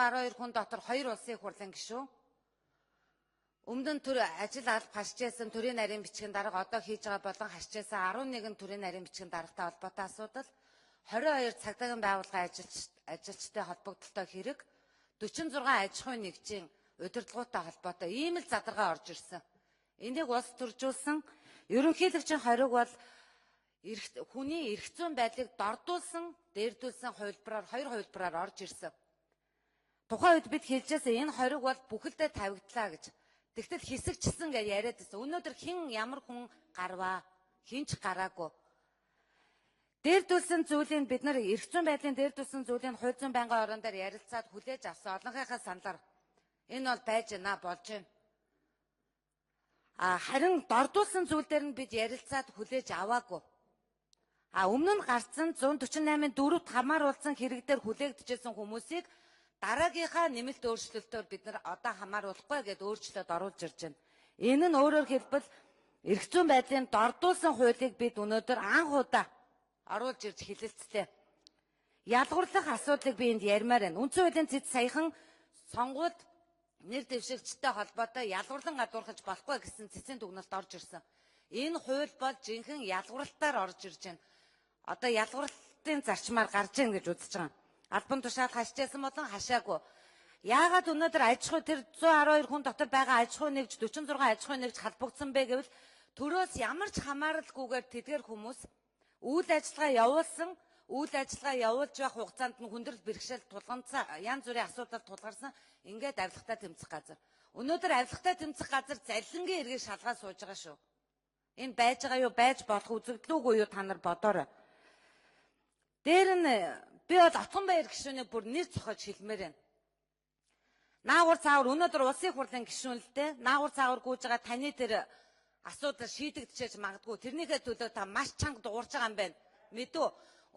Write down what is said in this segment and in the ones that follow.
112 хүн дотор 2 улсын их хурлын гишүүн. Өмнө нь төр ажил алба хашижсэн төрийн нарийн бичгийн дарга одоо хийж байгаа болон хашижсэн 11 төрийн нарийн бичгийн даргатай холбоотой асуудал, 22 цагдаагийн байгууллагын ажилчтай холбогдлолтой хэрэг, 46 аж ахуйн нэгжийн удирдлагуудтай холбоотой ийм л задаргаа орж ирсэн. Энийг улс төржүүлсэн ерөнхийлөгчийн хориг бол хүний эрх зүйн байдлыг дордуулсан, дээрдүүлсэн хувилбараар хоёр хувилбараар орж ирсэн. Тухайн үед бид хэлжсэн энэ хориг бол бүхэлдээ тавигдлаа гэж. Тэгтэл хэсэгчсэн гэж яриад байсан. Өнөөдөр хэн ямар хүн гарваа, хинч гараагүй. Дээрдүүлсэн зүйлийг бид нар эрх зүйн байдлын дээрдүүлсэн зүйлийг хууль зүйн байнгын орон дээр ярилцаад хүлээж авсан олонхийнхаа саналаар энэ бол байж байна, болж байна. Харин дордуулсан зүйл дээр нь бид ярилцаад хүлээж аваагүй. Өмнө нь гарцсан 148-ын 4-т хамааруулсан хэрэг дээр хүлээгдэжсэн хүмүүсийг дараагийнхаа нэмэлт өөрчлөлтөөр бид нар одоо хамааруулахгүй гэдээ өөрчлөлт оруулж ирж байна. Энэ нь өөрөөр хэлбэл эрх зүйн байдлын дордуулсан хуулийг бид өнөөдөр анх удаа оруулж ирж хэлэлцлээ. Ялгуурлах асуудлыг би энд ярмаар байна. Үндсэн хуулийн зэд саяхан сонгуульд нэр дэвшигчтэй холбоотой ялгуурлан гадуурхаж болохгүй гэсэн цэцэн дүгнэлт орж ирсэн. Энэ хууль бол жинхэнэ ялгуурлалтаар орж ирж байна. Одоо ялгуурлалтын зарчмаар гарч ийн гэж үзэж байгаа. Албан тушаал хашижсэн болон хашаагүй. Яагаад өнөөдөр аж ахуй тэр 112 хүн дотор байгаа аж ахуй нэгж 46 аж ахуй нэгж халбогдсон бэ гэвэл төрөөс ямар ч хамааралгүйгээр тэдгээр хүмүүс үйл ажиллагаа явуулсан, үйл ажиллагаа явуулж байх хугацаанд нь хүндрэл бэрхшээл тулгамдсан янз бүрийн асуудал тулгарсан ингээд авилгатай тэмцэх газар. Өнөөдөр авилгатай тэмцэх газар залилангийн эргийг шалгаад сууж байгаа шүү. Энэ байж байгаа юу, байж болох үзэгдлүүгүй юу та нар бодоорой. Дээр нь би бол Отгонбаяр гишүүнийг бүр нэр цохож хэлмээр байна. Наагур цаавар өнөөдөр улсын хурлын гишүүнэлтэй наагур цаавар гүйж байгаа таны тэр асуудал шийдэгдчихэж магадгүй тэрнийхээ төлөө та маш чанга дуурж байгаа юм байна. Мэдүү.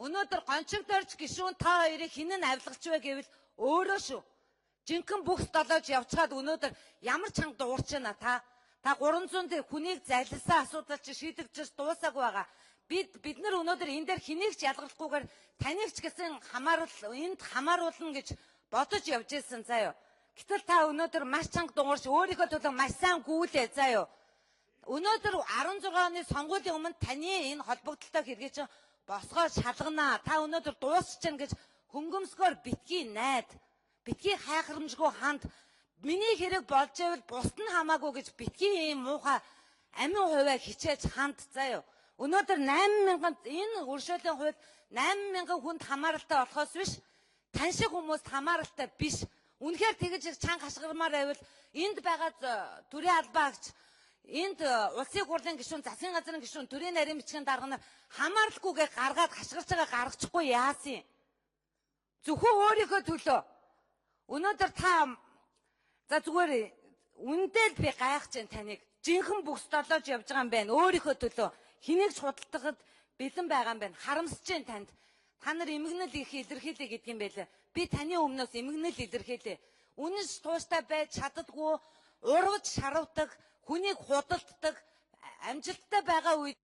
Өнөөдөр гончигдорж гишүүн та хоёрыг хинэн авилгач вэ гэвэл өөрөө шүү. Жинхэнэ бүх долоож явцгаад өнөөдөр ямар чанга дуурч байна та 300 хүнийг залилсан асуудал чи шийдэгдэж дуусаагүй байгаа. Бид нар өнөөдөр энэ дээр хэнийг ч ялгарлахгүйгээр танийг ч гэсэн энд хамааруулна гэж бодож явж ирсэн заяа. Гэтэл та өнөөдөр маш чанга дуурч өөрийнхөө төлөө маш сайн гүйлээ заяа. Өнөөдөр 16 оны сонгуулийн өмнө таны энэ холбогдлолтой хэрэг чинь босгоо шалганаа. Та өнөөдөр дуусчихна гэж хөнгөмсгөөр битгий найд. Битгий хайхрамжгүй ханд. Миний хэрэг болж ивэл бусд нь хамаагүй гэж битгий ийм муухай амин хувиа хичээж ханд заяа. Өнөөдөр 8,000 энэ өршөөлийн хувьд 8,000 хүнд хамааралтай болохоос биш тань шиг хүмүүст хамааралтай биш. Үнэхээр тэгэж их чанга хашгирмаар байвал энд байгаа төрийн албаагч энд улсын хурлын гишүүн, засгийн газрын гишүүн, төрийн нарийн бичгийн дарга нар хамааралгүйгээ гаргаад хашгирч байгаа гаргачихгүй яасан. Зөвхөн өөрийнхөө төлөө. Өнөөдөр та за зүгээр үндэл би гайхаж байна таныг. Жинхэнэ бүс долоож явж байгаа юм байна. Өөрийнхөө төлөө хэнийг ч худалдахад бэлэн байгаа юм байна. Харамсаж байна танд. Та нар эмгэнэл их илэрхийлээ гэдэг юм байлаа. Би таны өмнөөс эмгэнэл илэрхийлээ. Үнэнч тууштай байж чаддаггүй, урвж шарвдаг, хүнийг худалддаг, амжилттай байгаа үед